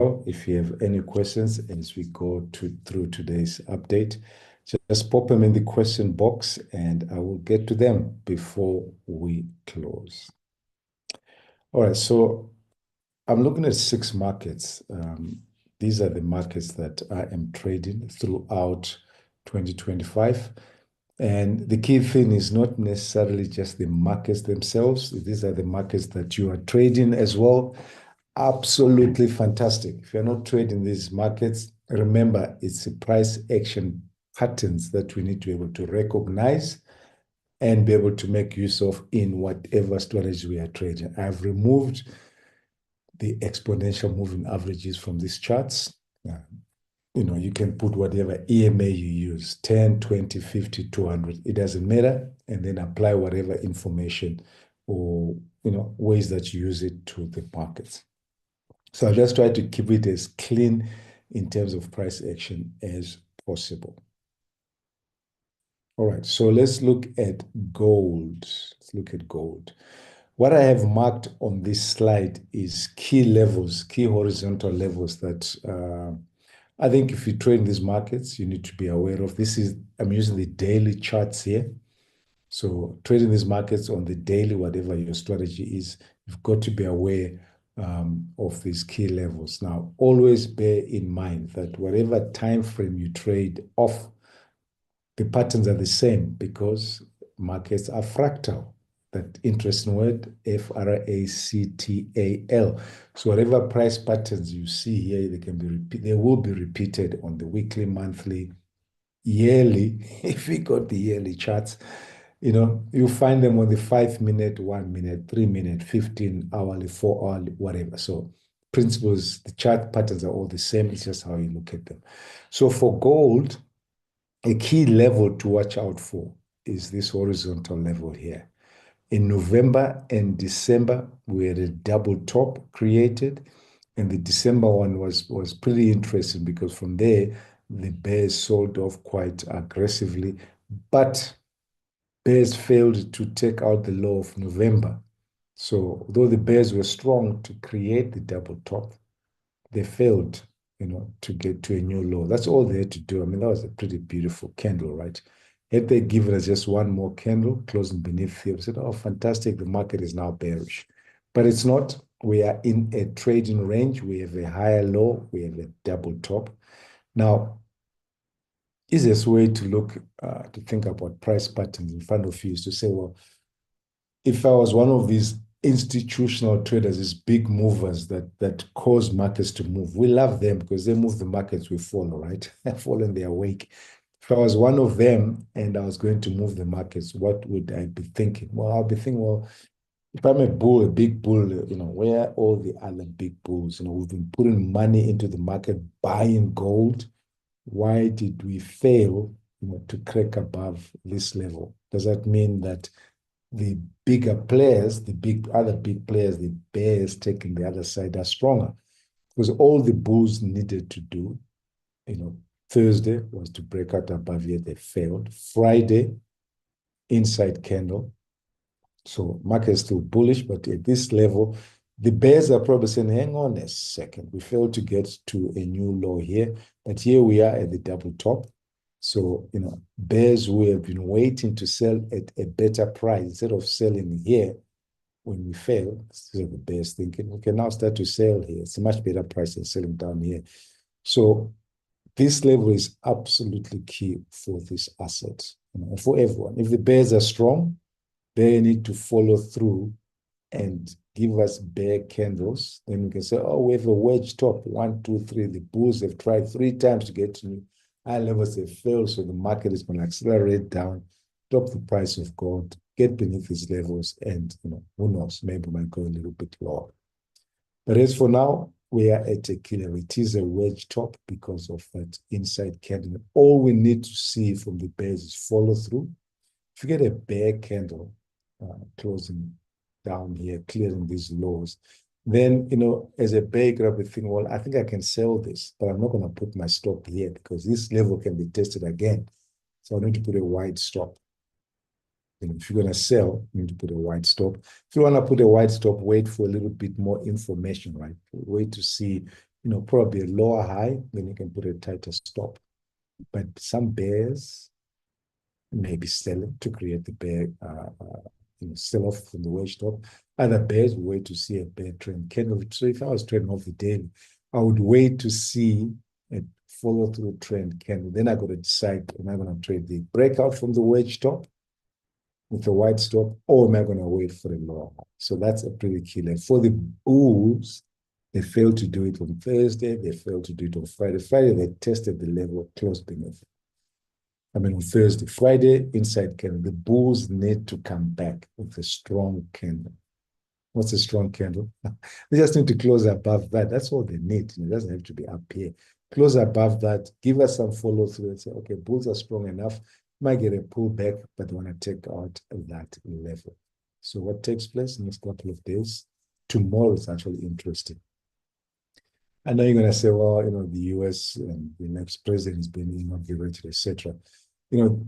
if you have any questions as we go through today's update. Just pop them in the question box and I will get to them before we close. All right, so I'm looking at 6 markets. These are the markets that I am trading throughout 2025. And the key thing is not necessarily just the markets themselves. These are the markets that you are trading as well. Absolutely fantastic. If you're not trading these markets, remember it's the price action patterns that we need to be able to recognize and be able to make use of in whatever strategy we are trading. I've removed the exponential moving averages from these charts. You can put whatever EMA you use, 10, 20, 50, 200. It doesn't matter. And then apply whatever information or, ways that you use it to the markets. So I just try to keep it as clean in terms of price action as possible. All right, so let's look at gold. Let's look at gold. What I have marked on this slide is key levels, key horizontal levels that I think if you trade in these markets, you need to be aware of. I'm using the daily charts here. So trading these markets on the daily, whatever your strategy is, you've got to be aware of these key levels. Now, always bear in mind that whatever time frame you trade off, the patterns are the same because markets are fractal. That interesting word, Fractal. So whatever price patterns you see here, they will be repeated on the weekly, monthly, yearly. If we got the yearly charts, you find them on the 5-minute, 1-minute, 3-minute, 15 hourly, 4 hourly, whatever. So principles, the chart patterns are all the same. It's just how you look at them. So for gold, a key level to watch out for is this horizontal level here. In November and December, we had a double top created. And the December one was pretty interesting because from there, the bears sold off quite aggressively. But bears failed to take out the low of November. So though the bears were strong to create the double top, they failed, to get to a new low. That's all they had to do. I mean, that was a pretty beautiful candle, right? Had they given us just one more candle closing beneath here, we said, oh, fantastic, the market is now bearish. But it's not. We are in a trading range. We have a higher low. We have a double top. Now, easiest way to think about price patterns in front of you is to say, well, if I was one of these institutional traders, these big movers that cause markets to move, we love them because they move the markets we follow, right? Follow in their wake. If I was one of them and I was going to move the markets, what would I be thinking? Well, I'll be thinking, well, if I'm a bull, a big bull, where are all the other big bulls? We've been putting money into the market, buying gold. Why did we fail, to crack above this level? Does that mean that the bigger players, other big players, the bears taking the other side are stronger? Because all the bulls needed to do, Thursday was to break out above here. They failed. Friday, inside candle. So market is still bullish, but at this level, the bears are probably saying, hang on a second. We failed to get to a new low here, but here we are at the double top. So, bears who have been waiting to sell at a better price instead of selling here when we fail, this is the bears thinking, we can now start to sell here. It's a much better price than selling down here. So this level is absolutely key for this asset, for everyone. If the bears are strong, they need to follow through and give us bear candles. Then we can say, oh, we have a wedge top, 1, 2, 3. The bulls have tried 3 times to get to high levels. They failed, so the market is going to accelerate down, drop the price of gold, get beneath these levels, and who knows, maybe we might go a little bit lower. But as for now, we are at a killer. It is a wedge top because of that inside candle. All we need to see from the bears is follow through. If you get a bear candle closing down here, clearing these lows, then, as a bear grab, we think, well, I think I can sell this, but I'm not going to put my stop here because this level can be tested again. So I need to put a wide stop. If you're going to sell, you need to put a wide stop. If you want to put a wide stop, wait for a little bit more information, right? Wait to see probably a lower high, then you can put a tighter stop. But some bears may be selling to create the bear sell off from the wedge top. Other bears wait to see a bear trend candle. So if I was trading off the daily, I would wait to see a follow through trend candle. Then I got to decide, am I going to trade the breakout from the wedge top with a wide stop, or am I going to wait for a lower high? So that's a pretty key leg. For the bulls, they failed to do it on Thursday. They failed to do it on Friday. Friday, they tested the level close beneath. On Thursday. Friday, inside candle. The bulls need to come back with a strong candle. What's a strong candle? They just need to close above that. That's all they need. It doesn't have to be up here. Close above that. Give us some follow through and say, okay, bulls are strong enough. Might get a pullback, but they want to take out that level. So what takes place in the next couple of days? Tomorrow is actually interesting. I know you're going to say, well, the US and the next president has been inaugurated, etc. The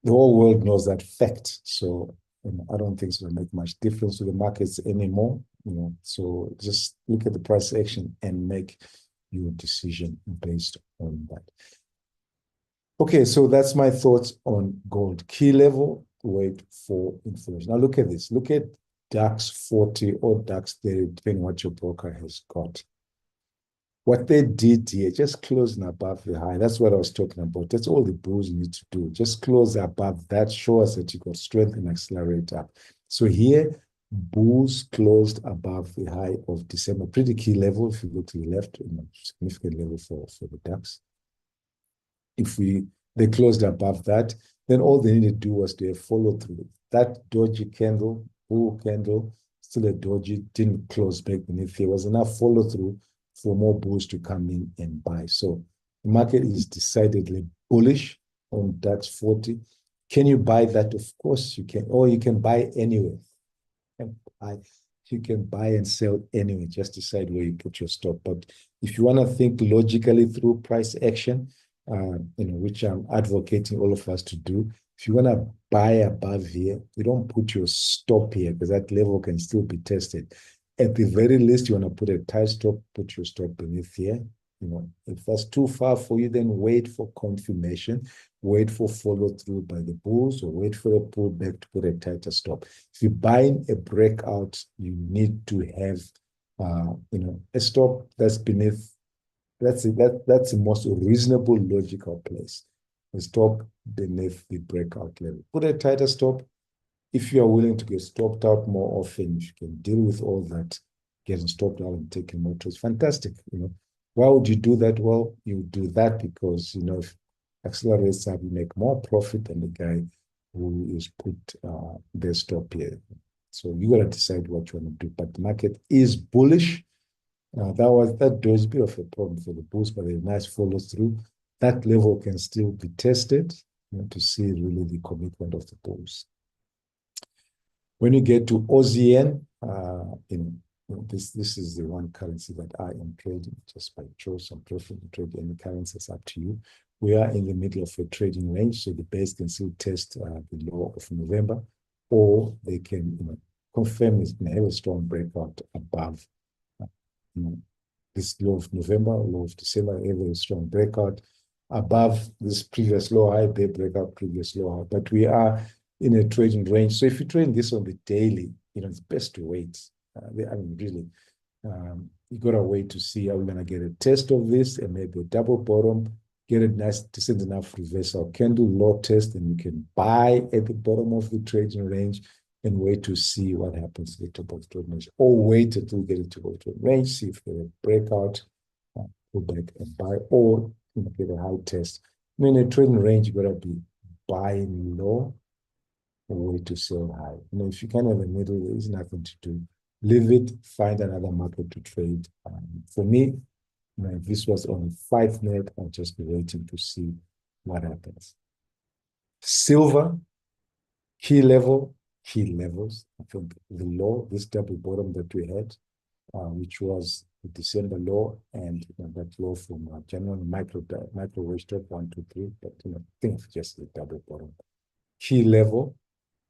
whole world knows that fact. So I don't think it's going to make much difference to the markets anymore. So just look at the price action and make your decision based on that. Okay, so that's my thoughts on gold. Key level, wait for inflation. Now look at this. Look at DAX 40 or DAX 30, depending on what your broker has got. What they did here, just closing above the high. That's what I was talking about. That's all the bulls need to do. Just close above that. Show us that you got strength and accelerate up. So here, bulls closed above the high of December. Pretty key level if you go to the left, significant level for the DAX. If they closed above that, then all they needed to do was to follow through. That dodgy candle, bull candle, still a dodgy, didn't close back beneath. There was enough follow through for more bulls to come in and buy. So the market is decidedly bullish on DAX 40. Can you buy that? Of course you can, or you can buy anywhere. You can buy and sell anyway. Just decide where you put your stop. But if you want to think logically through price action, which I'm advocating all of us to do, if you want to buy above here, you don't put your stop here because that level can still be tested. At the very least, you want to put a tight stop, put your stop beneath here. If that's too far for you, then wait for confirmation, wait for follow through by the bulls, or wait for a pullback to put a tighter stop. If you're buying a breakout, you need to have, a stop that's beneath. That's the most reasonable, logical place. A stop beneath the breakout level. Put a tighter stop. If you are willing to get stopped out more often, if you can deal with all that, getting stopped out and taking more trades, fantastic. Why would you do that? Well, you do that because, if accelerates up, you make more profit than the guy who is put their stop here. So you got to decide what you want to do. But the market is bullish. That does a bit of a problem for the bulls, but a nice follow through. That level can still be tested to see really the commitment of the bulls. When you get to OZN, this is the one currency that I am trading just by choice. I'm preferring to trade any currency. It's up to you. We are in the middle of a trading range, so the base can still test the low of November, or they can confirm it and have a strong breakout above this low of November, low of December, a very strong breakout above this previous low high, they break out previous low high. But we are in a trading range. So if you trade this on the daily, it's best to wait. Really, you got to wait to see, are we going to get a test of this and maybe a double bottom, get a nice, decent enough reversal candle, low test, and you can buy at the bottom of the trading range and wait to see what happens to the top of the trading range. Or wait until you get it to the trading range, see if there's a breakout, pull back and buy, or get a high test. In a trading range, you got to be buying low and wait to sell high. If you can have a middle, there is nothing to do. Leave it, find another market to trade. For me, if this was on 5 minute, I'll just be waiting to see what happens. Silver, key levels. I think the low, this double bottom that we had, which was the December low, and that low from January micro wage top 1, 2, 3. But I think just the double bottom. Key level.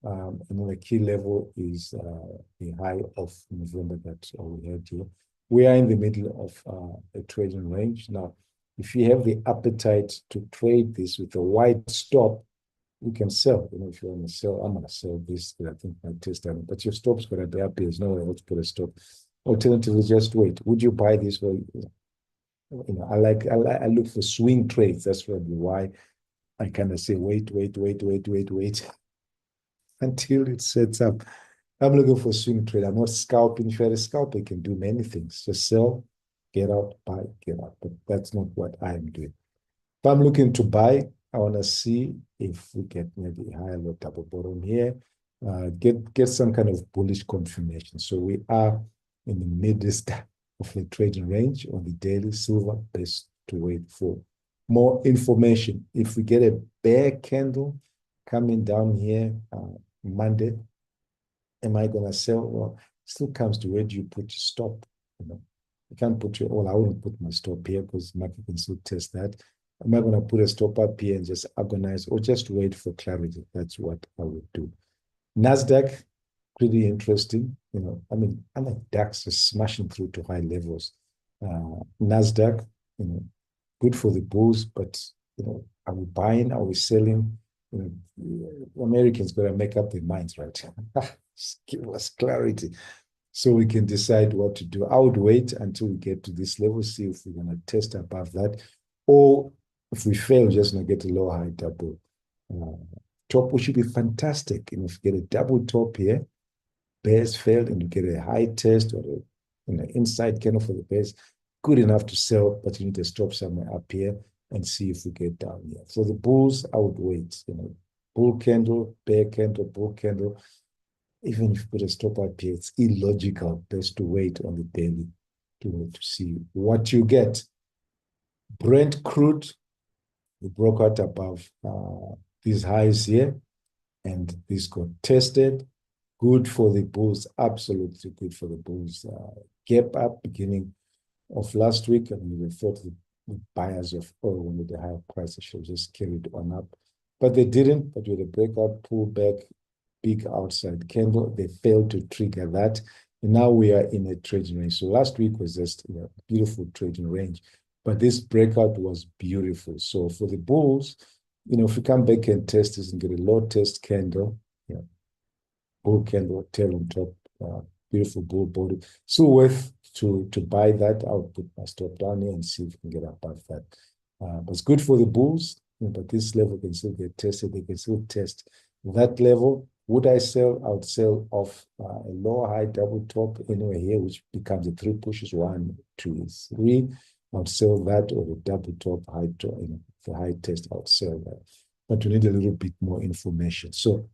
And the key level is the high of November that we had here. We are in the middle of a trading range. Now, if you have the appetite to trade this with a wide stop, you can sell. If you want to sell, I'm going to sell this. I think my test on it. But your stop's going to be up. There's nowhere else to put a stop. Alternatively, just wait. Would you buy this? Well, I look for swing trades. That's probably why I kind of say wait until it sets up. I'm looking for swing trade. I'm not scalping. If you're a scalper, you can do many things. Just sell, get out, buy, get out. But that's not what I'm doing. If I'm looking to buy, I want to see if we get maybe a higher low double bottom here. Get some kind of bullish confirmation. So we are in the midst of the trading range on the daily silver. Best to wait for more information. If we get a bear candle coming down here Monday, am I going to sell? Well, still comes to where do you put your stop? You can't put your all. I wouldn't put my stop here because market can still test that. Am I going to put a stop up here and just agonize or just wait for clarity? That's what I would do. NASDAQ, pretty interesting. I like DAX is smashing through to high levels. NASDAQ, good for the bulls, but, are we buying? Are we selling? Americans got to make up their minds, right? Just give us clarity so we can decide what to do. I would wait until we get to this level, see if we're going to test above that. Or if we fail, we're just going to get a low high double top, which should be fantastic. If you get a double top here, bears failed, and you get a high test or inside candle for the bears, good enough to sell, but you need to stop somewhere up here and see if we get down here. For the bulls, I would wait. Bull candle, bear candle, bull candle. Even if you put a stop up here, it's illogical. Best to wait on the daily to see what you get. Brent crude, we broke out above these highs here, and this got tested. Good for the bulls, absolutely good for the bulls. Gap up beginning of last week, and we thought the buyers of oil with the higher prices should just carry it on up. But they didn't, but with a breakout pullback, big outside candle, they failed to trigger that. And now we are in a trading range. So last week was just a beautiful trading range, but this breakout was beautiful. So for the bulls, if we come back and test this and get a low test candle, bull candle, tail on top, beautiful bull body. So worth to buy that. I'll put my stop down here and see if we can get above that. But it's good for the bulls, but this level can still get tested. They can still test that level. Would I sell? I would sell off a low high double top anywhere here, which becomes a three pushes, 1, 2, 3. I would sell that, or the double top high, the high test, I would sell that. But we need a little bit more information. So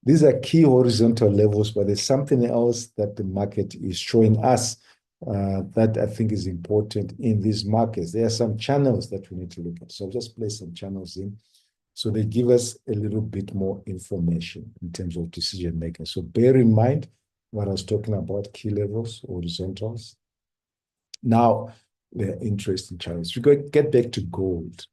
these are key horizontal levels, but there's something else that the market is showing us that I think is important in these markets. There are some channels that we need to look at. So I'll just place some channels in. So they give us a little bit more information in terms of decision making. So bear in mind what I was talking about, key levels, horizontals. Now, they're interesting channels. We get back to gold.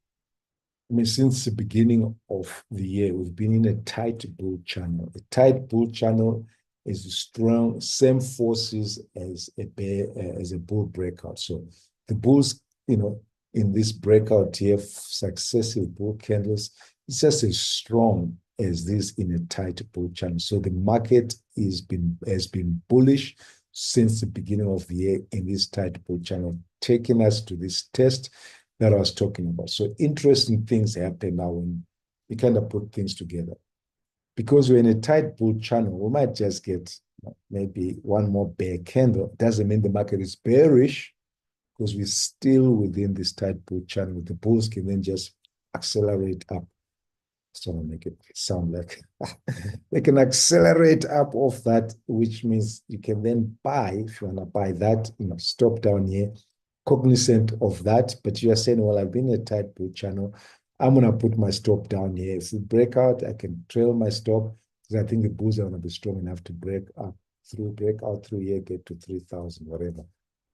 Since the beginning of the year, we've been in a tight bull channel. A tight bull channel is strong, same forces as a bull breakout. So the bulls, in this breakout here, successive bull candles, it's just as strong as this in a tight bull channel. So the market has been bullish since the beginning of the year in this tight bull channel, taking us to this test that I was talking about. So interesting things happen now when you kind of put things together. Because we're in a tight bull channel, we might just get maybe one more bear candle. It doesn't mean the market is bearish, because we're still within this tight bull channel. The bulls can then just accelerate up. So I'll make it sound like they can accelerate up off that, which means you can then buy, if you want to buy that, stop down here, cognizant of that. But you are saying, well, I've been in a tight bull channel. I'm going to put my stop down here. If we break out, I can trail my stop, because I think the bulls are going to be strong enough to break out through here, get to 3,000, whatever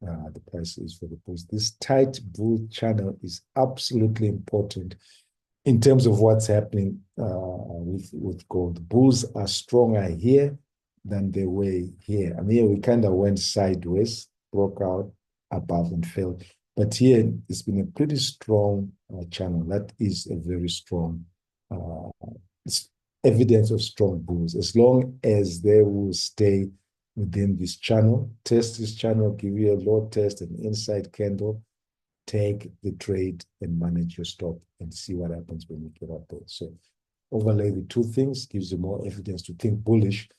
the price is for the bulls. This tight bull channel is absolutely important in terms of what's happening with gold. Bulls are stronger here than they were here. Here we kind of went sideways. broke out above and fell. But here, it's been a pretty strong channel. That is a very strong it's evidence of strong bulls. As long as they will stay within this channel, test this channel, give you a low test, an inside candle, take the trade and manage your stop and see what happens when you get up there. So overlay the two things, gives you more evidence to think bullish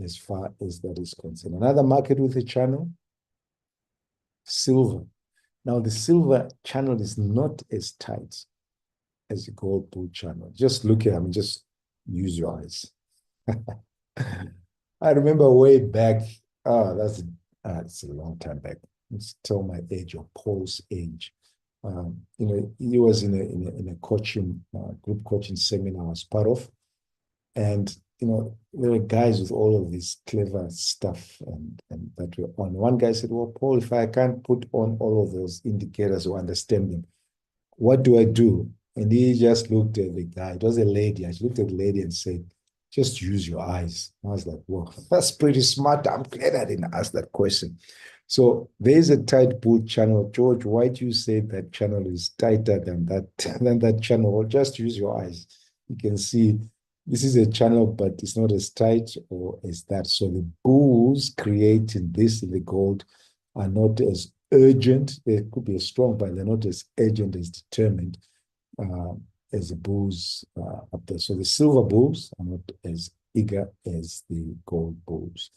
as far as that is concerned. Another market with a channel, silver. Now, the silver channel is not as tight as the gold bull channel. Just look at it, I mean, just use your eyes. I remember way back, it's a long time back. Let's tell my age or Paul's age. He was in a coaching group coaching seminar I was part of, and there were guys with all of this clever stuff and that were on. One guy said, "Well, Paul, if I can't put on all of those indicators or understand them, what do I do?" And he just looked at the guy. It was a lady. I looked at the lady and said, "Just use your eyes." I was like, "Whoa, that's pretty smart. I'm glad I didn't ask that question." So there's a tight bull channel. George, why do you say that channel is tighter than that channel? Well, just use your eyes. You can see this is a channel, but it's not as tight or as that. So the bulls creating this in the gold are not as urgent. They could be as strong, but they're not as urgent, as determined as the bulls up there. So the silver bulls are not as eager as the gold bulls.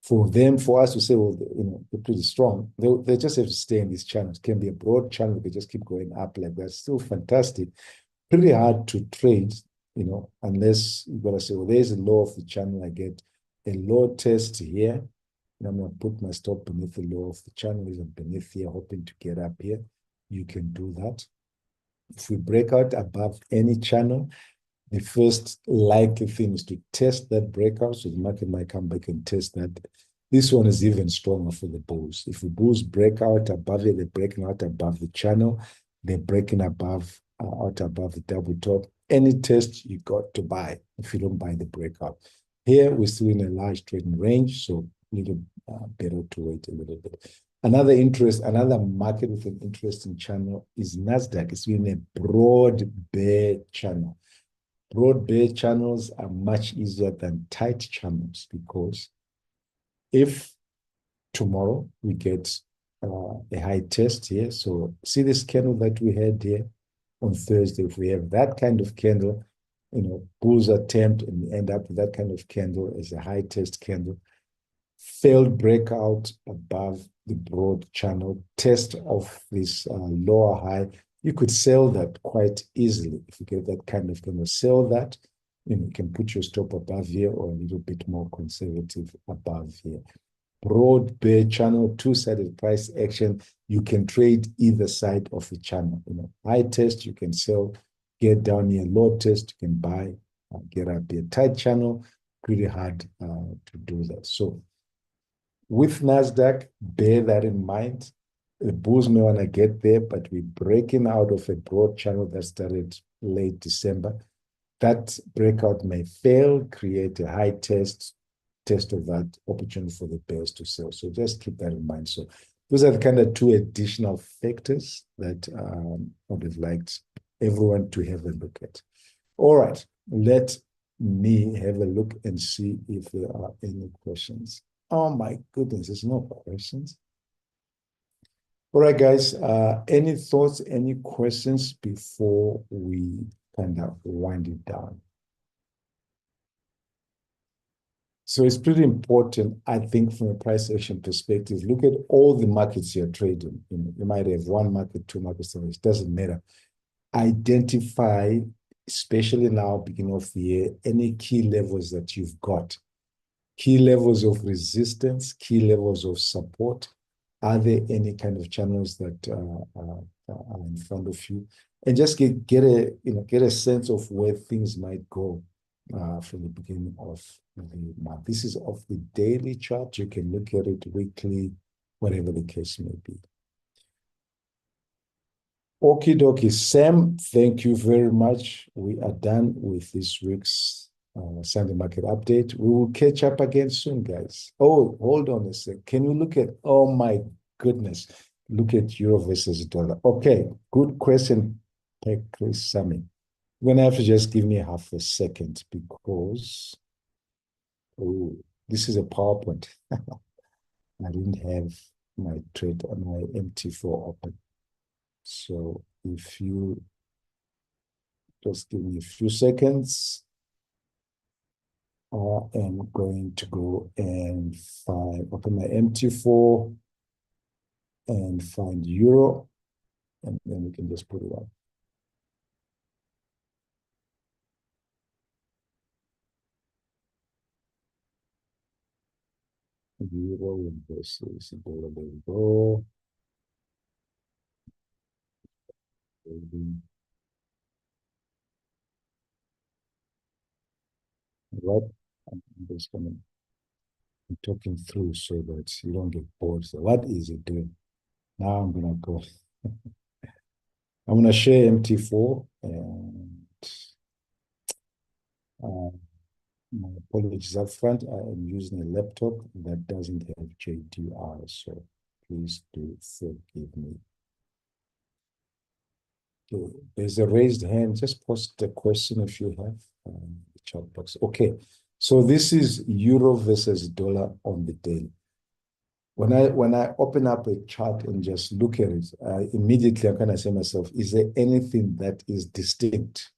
For us to say, well, they're pretty strong, they just have to stay in this channel. It can be a broad channel, they just keep going up like that. Still fantastic. Pretty hard to trade, unless you've got to say, well, there's a low of the channel. I get a low test here. And I'm going to put my stop beneath the low of the channel, even beneath here, hoping to get up here. You can do that. If we break out above any channel, the first likely thing is to test that breakout. So the market might come back and test that. This one is even stronger for the bulls. If the bulls break out above it, they're breaking out above the channel. They're breaking out above the double top. Any test you got to buy if you don't buy the breakout. Here, we're still in a large trading range, so a little better to wait a little bit. Another market with an interesting channel is NASDAQ. It's been a broad bear channel. Broad bear channels are much easier than tight channels because if tomorrow we get a high test here, so see this candle that we had here on Thursday, if we have that kind of candle, bulls attempt and we end up with that kind of candle as a high test candle, failed breakout above the broad channel, test of this lower high, you could sell that quite easily. If you get that kind of candle, sell that, you can put your stop above here or a little bit more conservative above here. Broad bear channel, two-sided price action. You can trade either side of the channel. High test, you can sell, get down here. Low test, you can buy, get up here. Tight channel, pretty hard to do that. So with NASDAQ, bear that in mind. The bulls may want to get there, but we're breaking out of a broad channel that started late December. That breakout may fail, create a high test of that opportunity for the bears to sell. So just keep that in mind. So those are the kind of two additional factors that I would have liked everyone to have a look at. All right, let me have a look and see if there are any questions. Oh my goodness, there's no questions. All right, guys, any thoughts, any questions before we kind of wind it down? So it's pretty important, I think, from a price action perspective. Look at all the markets you're trading. You might have one market, two markets, it doesn't matter. Identify, especially now, beginning of the year, any key levels that you've got. Key levels of resistance, key levels of support. Are there any kind of channels that are in front of you? And just get a sense of where things might go from the beginning of the month. This is off the daily chart. You can look at it weekly, whatever the case may be. Okie dokie. Sam, thank you very much. We are done with this week's Sunday market update. We will catch up again soon, guys. Oh, hold on a sec. Can you look at, oh my goodness. Look at euro versus dollar. Okay, good question, Chris Sami. You're gonna have to just give me half a second because oh, this is a PowerPoint. I didn't have my trade on my MT4 open. So if you just give me a few seconds, I am going to go and open my MT4 and find euro, and then we can just put it up. Euro versus dollar. There we go. Right. I'm just gonna be talking through so that you don't get bored. So what is it doing? Now I'm gonna go. I'm gonna share MT4 and uh, my apologies up front. I am using a laptop that doesn't have JDR, so please do forgive me. Okay, there's a raised hand. Just post the question if you have the chat box. Okay, so this is euro versus dollar on the daily. When I open up a chart and just look at it, immediately I kind of say to myself, is there anything that is distinct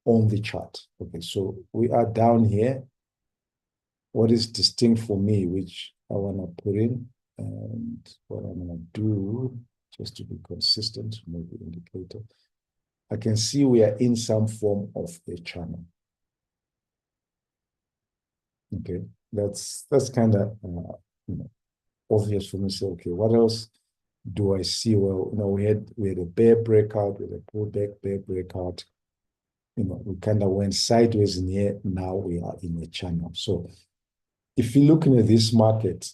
on the chart? Okay, so we are down here. What is distinct for me, which I want to put in, and what I'm going to do, just to be consistent, move the indicator. I can see we are in some form of a channel. Okay, that's kind of obvious for me. So, okay, what else do I see? Well, we had a bear breakout, we had a pullback, bear breakout. We kind of went sideways in here. Now we are in a channel. So if you're looking at this market,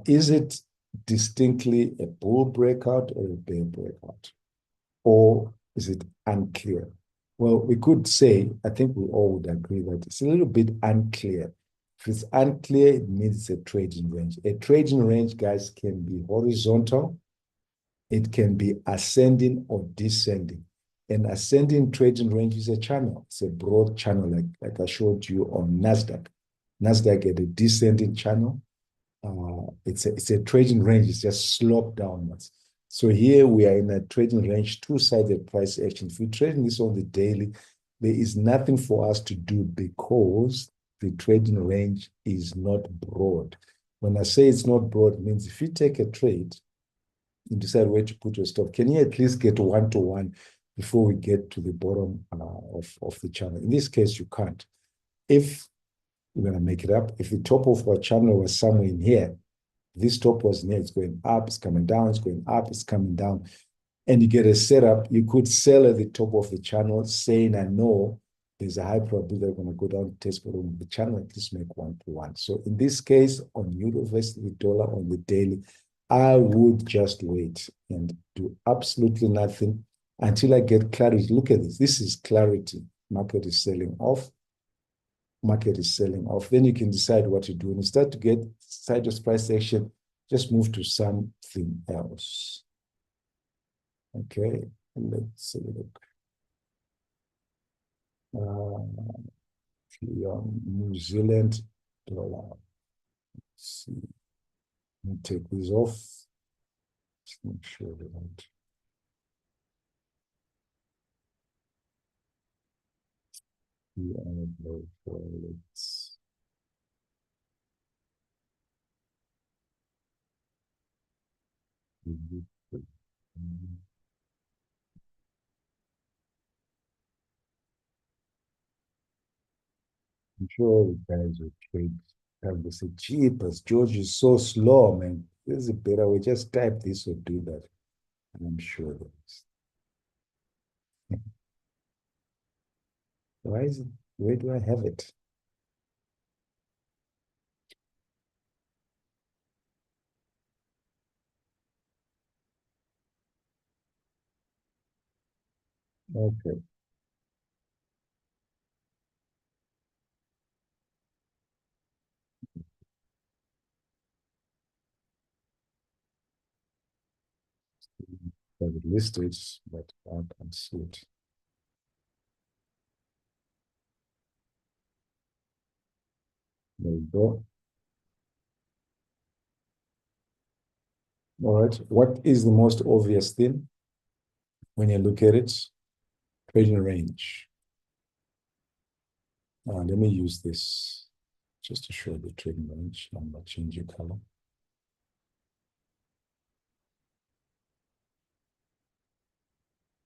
is it distinctly a bull breakout or a bear breakout? Or is it unclear? Well, we could say, I think we all would agree that it's a little bit unclear. If it's unclear, it means it's a trading range. A trading range, guys, can be horizontal, it can be ascending or descending. An ascending trading range is a channel. It's a broad channel, like I showed you on NASDAQ. NASDAQ had a descending channel. It's a trading range. It's just sloped downwards. So here we are in a trading range, two-sided price action. If we trade this on the daily, there is nothing for us to do because the trading range is not broad. When I say it's not broad, it means if you take a trade, you decide where to put your stop. Can you at least get one-to-one before we get to the bottom of the channel? In this case, you can't. If we're going to make it up, if the top of our channel was somewhere in here, this top was near, it's going up, it's coming down, it's going up, it's coming down, and you get a setup, you could sell at the top of the channel saying, I know there's a high probability they're going to go down, test bottom of the channel, at least make one-to-one. So in this case, on euro versus the dollar on the daily, I would just wait and do absolutely nothing until I get clarity. Look at this. This is clarity. Market is selling off. Market is selling off. Then you can decide what to do. When you start to get sideways price action, just move to something else. Okay, let's have a look. New Zealand dollar. Let's see. Let me take these off. Just make sure they don't. Let's. I'm sure the guys will trade have this cheapest. George is so slow, man. This is a better way. Just type this or do that. And I'm sure there's. Why is it? Where do I have it? Okay. have it listed, but I can't see it. There you go. All right. What is the most obvious thing when you look at it? Trading range. Let me use this just to show the trading range. I'm going to change the color.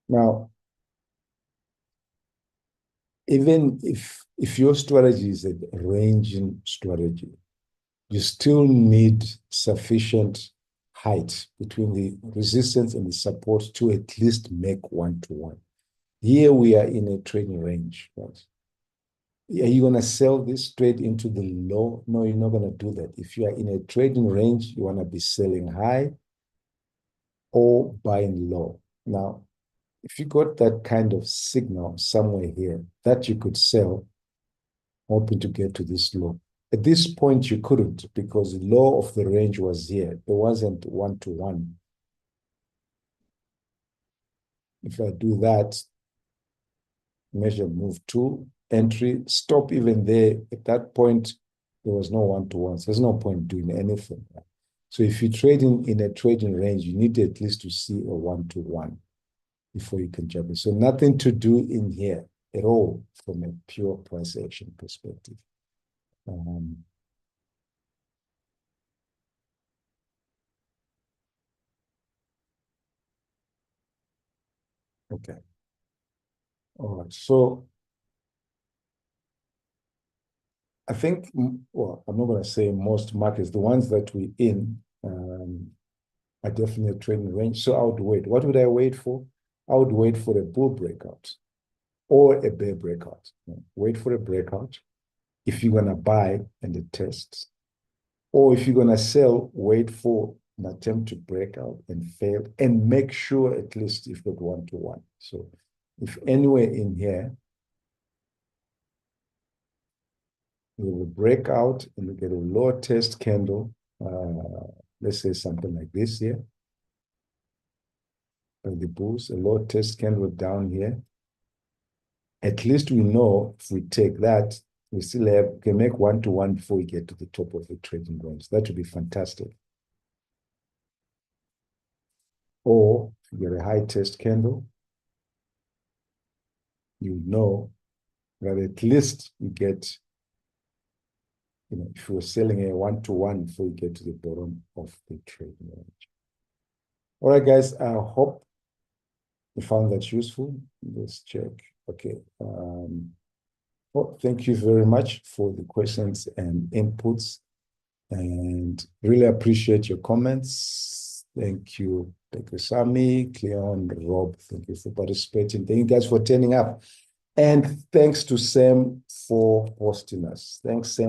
Now, even if your strategy is a ranging strategy, you still need sufficient height between the resistance and the support to at least make one-to-one. Here we are in a trading range, right? Are you going to sell this straight into the low? No, you're not going to do that. If you are in a trading range, you want to be selling high or buying low. Now, if you got that kind of signal somewhere here that you could sell, hoping to get to this low. At this point, you couldn't because the low of the range was here. It wasn't one-to-one. If I do that, measure move to entry, stop even there. At that point, there was no one-to-one. So there's no point doing anything. So if you're trading in a trading range, you need at least to see a one-to-one before you can jump in. So nothing to do in here at all from a pure price action perspective. Okay. All right. So I think, well, I'm not going to say most markets, the ones that we're in are definitely trading range. So I would wait. What would I wait for? I would wait for a bull breakout or a bear breakout. Wait for a breakout if you're going to buy and it tests. Or if you're going to sell, wait for an attempt to break out and fail and make sure at least you've got one-to-one. So if anywhere in here, we will break out and we get a lower test candle, let's say something like this here, the bulls, a lower test candle down here. At least we know if we take that, we still can make one-to-one before we get to the top of the trading range. That would be fantastic. Or if you get a high test candle, you know that at least you get, if you're selling a one-to-one before you get to the bottom of the trading range. All right, guys, I hope you found that useful. Let's check. Okay. Well, thank you very much for the questions and inputs, and really appreciate your comments. Thank you, Dr. Sami, Cleon, Rob. Thank you for participating. Thank you guys for turning up. And thanks to Sam for hosting us. Thanks, Sam.